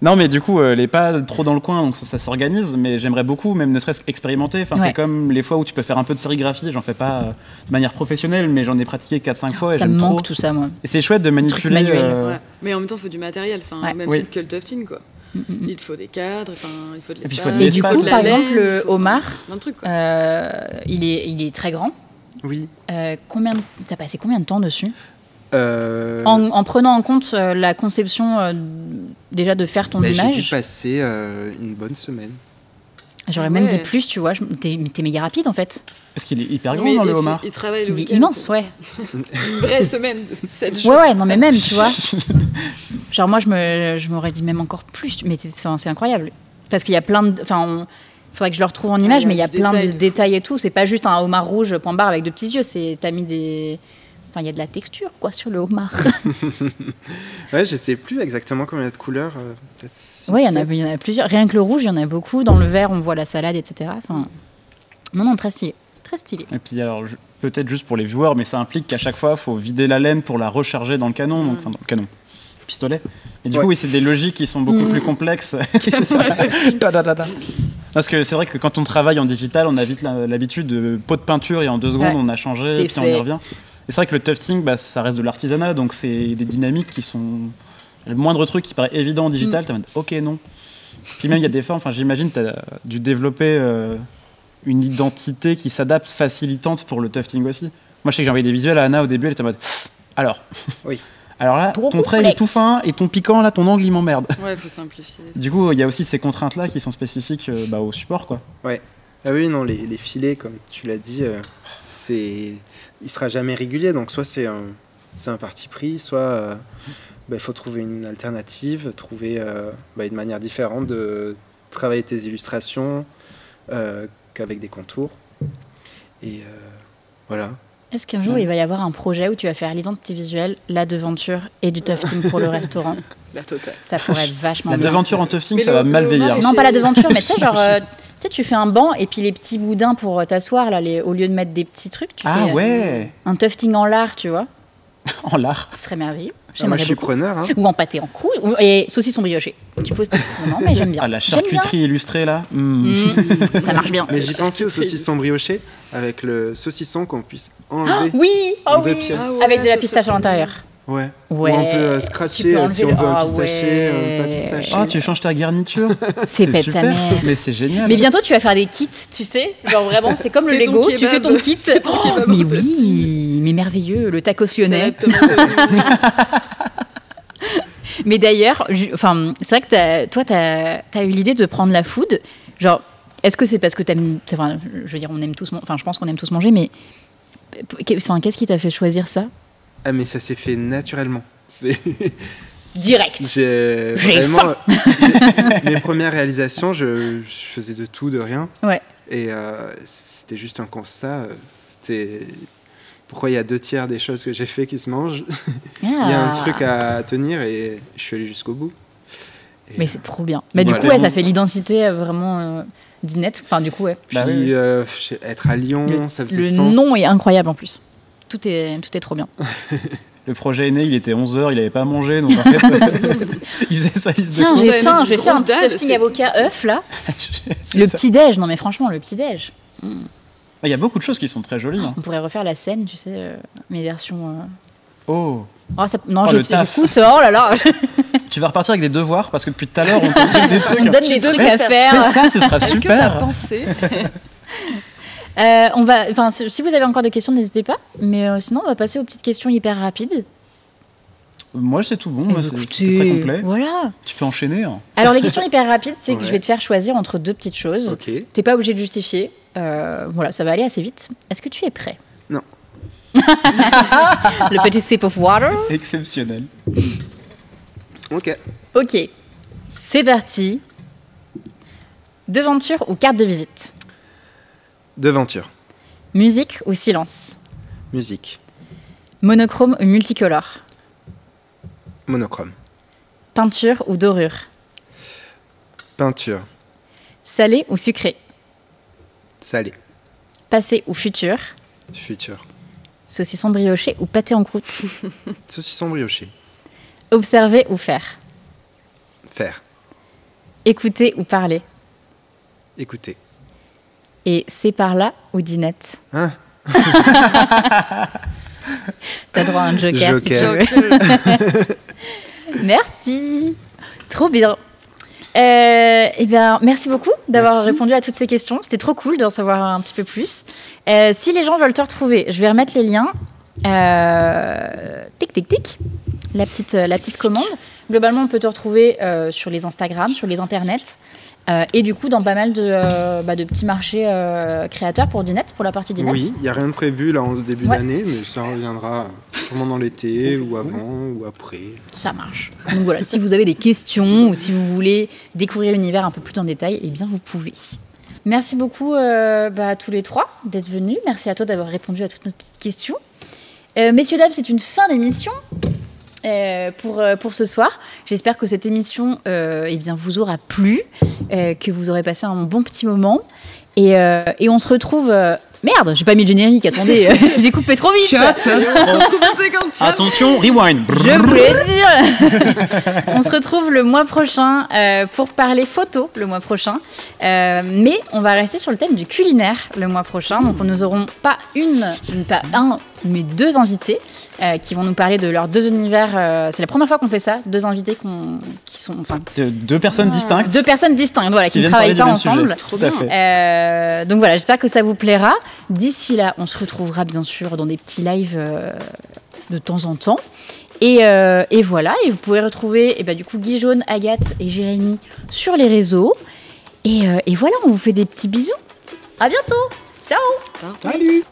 Non, mais du coup, elle est pas trop dans le coin, donc ça s'organise. Mais j'aimerais beaucoup, même ne serait-ce qu'expérimenter. Enfin, c'est comme les fois où tu peux faire un peu de sérigraphie. J'en fais pas de manière professionnelle, mais j'en ai pratiqué 4-5 fois. Et ça me manque trop. tout ça, moi. Et c'est chouette de manipuler. Manuel. Mais en même temps, il faut du matériel. Enfin, même type que le tufting, quoi. Il te faut des cadres, il faut de l'espace. Et du coup, par exemple, le homard, il est très grand. Oui. T'as passé combien de temps dessus en prenant en compte la conception déjà de faire ton image? J'ai dû passer une bonne semaine. J'aurais même dit plus, tu vois. T'es méga rapide en fait. Parce qu'il est hyper grand dans le homard. Il travaille le week-end. Il est immense, ouais. Une vraie semaine de 7 jours. Ouais, non mais même, tu vois. Genre moi, je m'aurais dit même encore plus. Mais c'est incroyable. Parce qu'il y a plein de... Enfin, faudrait que je le retrouve en image, mais il y a plein de détails et tout. C'est pas juste un homard rouge point barre avec 2 petits yeux. T'as mis des... Enfin, il y a de la texture, quoi, sur le homard. Ouais, je sais plus exactement combien de couleurs. Ouais, il y en a plusieurs. Rien que le rouge, il y en a beaucoup. Dans le vert, on voit la salade, etc. Enfin, non, très stylé. Très stylé. Et puis, alors, peut-être juste pour les viewers, mais ça implique qu'à chaque fois, il faut vider la laine pour la recharger dans le canon. Donc, enfin, dans le canon. Pistolet. Et du coup, oui, c'est des logiques qui sont beaucoup plus complexes. Parce que c'est vrai que quand on travaille en digital, on a vite l'habitude de pot de peinture et en 2 secondes, on a changé et puis on y revient. Et c'est vrai que le tufting, ça reste de l'artisanat, donc c'est des dynamiques qui sont... Le moindre truc qui paraît évident en digital, t'as ok, non. Puis même, il y a des fois, j'imagine, t'as dû développer une identité qui s'adapte facilitante pour le tufting aussi. Moi, je sais que j'ai envoyé des visuels à Anna au début, elle était en mode... Alors oui. Alors là, ton trait il est tout fin et ton piquant, là, ton angle, il m'emmerde. Ouais, il faut simplifier. Du coup, il y a aussi ces contraintes-là qui sont spécifiques au support, quoi. Ouais. Ah oui, non, les filets, comme tu l'as dit, il sera jamais régulier, donc soit c'est un parti pris, soit il faut trouver une alternative, trouver une manière différente de travailler tes illustrations qu'avec des contours. Et voilà. Est-ce qu'un jour il va y avoir un projet où tu vas faire l'identité visuelle, la devanture et du tufting pour le restaurant? La totale. Ça pourrait être vachement bien. La devanture en tufting, ça va mal vieillir. Non, pas la devanture, mais tu sais, genre... tu fais un banc et puis les petits boudins pour t'asseoir, là, au lieu de mettre des petits trucs, tu fais un tufting en lard, tu vois. En lard. Ce serait merveilleux. Moi, je suis preneur. Hein. Ou en pâté en croûte, et saucisson brioché. Tu poses tes... Non, mais j'aime bien. Ah, la charcuterie illustrée, là. Ça marche bien. Mais j'ai pensé au saucisson brioché, avec le saucisson qu'on puisse enlever en 2 pièces. Avec de la pistache à l'intérieur. Ouais. Ou on peut scratcher si on veut un pistaché, pas pistaché. Oh, tu changes ta garniture. C'est pète sa mère. Mais c'est génial. Mais bientôt, tu vas faire des kits, tu sais. Genre vraiment, c'est comme le Lego, tu fais ton kit. Mais oui, mais merveilleux, le tacos lyonnais. Mais d'ailleurs, c'est vrai que toi, t'as eu l'idée de prendre la food. Genre, est-ce que c'est parce que t'aimes... Enfin, je veux dire, on aime tous... Enfin, je pense qu'on aime tous manger, mais... qu'est-ce qui t'a fait choisir ça? Ah, mais ça s'est fait naturellement. Direct. J'ai mes premières réalisations, je faisais de tout, de rien. Ouais. Et c'était juste un constat. C'était pourquoi il y a 2/3 des choses que j'ai fait qui se mangent. Il y a un truc à tenir et je suis allé jusqu'au bout. Et mais c'est trop bien. Mais du coup, ça fait l'identité vraiment d'Inette. Enfin, du coup, ouais. Puis être à Lyon, ça faisait sens. Le nom est incroyable en plus. Tout est trop bien. Le projet est né, il était 11h, il n'avait pas mangé, donc en fait, il faisait sa liste de Tiens, j'ai faim, je vais faire un petit stuffing avocat œuf, là. Le petit-déj, non mais franchement, le petit-déj. Il y a beaucoup de choses qui sont très jolies. On pourrait refaire la scène, tu sais, mes versions... Oh non, j'écoute, oh là là. Tu vas repartir avec des devoirs, parce que depuis tout à l'heure, on te donne des trucs. On donne des trucs à faire. Fais ça, ce sera super. Est-ce que t'as pensé si vous avez encore des questions, n'hésitez pas. Mais sinon, on va passer aux petites questions hyper rapides. Moi, c'est tout bon. C'était très complet. Voilà. Tu peux enchaîner. Hein. Alors, les questions hyper rapides, c'est que je vais te faire choisir entre 2 petites choses. Okay. T'es pas obligé de justifier. Voilà, ça va aller assez vite. Est-ce que tu es prêt? Non. Le petit sip of water. Exceptionnel. Ok. C'est parti. Devanture ou carte de visite? Devanture. Musique ou silence? Musique. Monochrome ou multicolore? Monochrome. Peinture ou dorure? Peinture. Salé ou sucré? Salé. Passé ou futur? Futur. Saucisson brioché ou pâté en croûte? Saucisson brioché. Observer ou faire? Faire. Écouter ou parler? Écouter. Et c'est par là ou dinette? Hein? T'as droit à un joker. Si tu veux. Merci. Trop bien. Merci beaucoup d'avoir répondu à toutes ces questions. C'était trop cool d'en savoir un petit peu plus. Si les gens veulent te retrouver, je vais remettre les liens. Tic, tic, tic. La petite commande. Globalement, on peut te retrouver sur les Instagram, sur les internets. Et du coup, dans pas mal de petits marchés créateurs pour Dinette, pour la partie Dinette. Oui, il n'y a rien de prévu là en début d'année, mais ça reviendra sûrement dans l'été ou avant ou après. Ça marche. Donc voilà, si vous avez des questions ou si vous voulez découvrir l'univers un peu plus en détail, eh bien vous pouvez. Merci beaucoup à tous les 3 d'être venus. Merci à toi d'avoir répondu à toutes nos petites questions. Messieurs, dames, c'est une fin d'émission. Pour ce soir. J'espère que cette émission vous aura plu, que vous aurez passé un bon petit moment. Et on se retrouve... Merde, j'ai pas mis de générique, attendez, j'ai coupé trop vite. Attention, rewind. Je voulais dire. On se retrouve le mois prochain pour parler photo le mois prochain. Mais on va rester sur le thème du culinaire le mois prochain. Donc nous n'aurons pas pas un, mais 2 invités qui vont nous parler de leurs 2 univers. C'est la première fois qu'on fait ça, 2 invités qui sont... Deux personnes distinctes. 2 personnes distinctes, voilà, qui ne travaillent pas ensemble. Tout à fait. Donc voilà, j'espère que ça vous plaira. D'ici là, on se retrouvera bien sûr dans des petits lives de temps en temps. Et voilà, et vous pouvez retrouver du coup Guy Jaune, Agathe et Jérémy sur les réseaux. Et voilà, on vous fait des petits bisous. À bientôt. Ciao. Salut.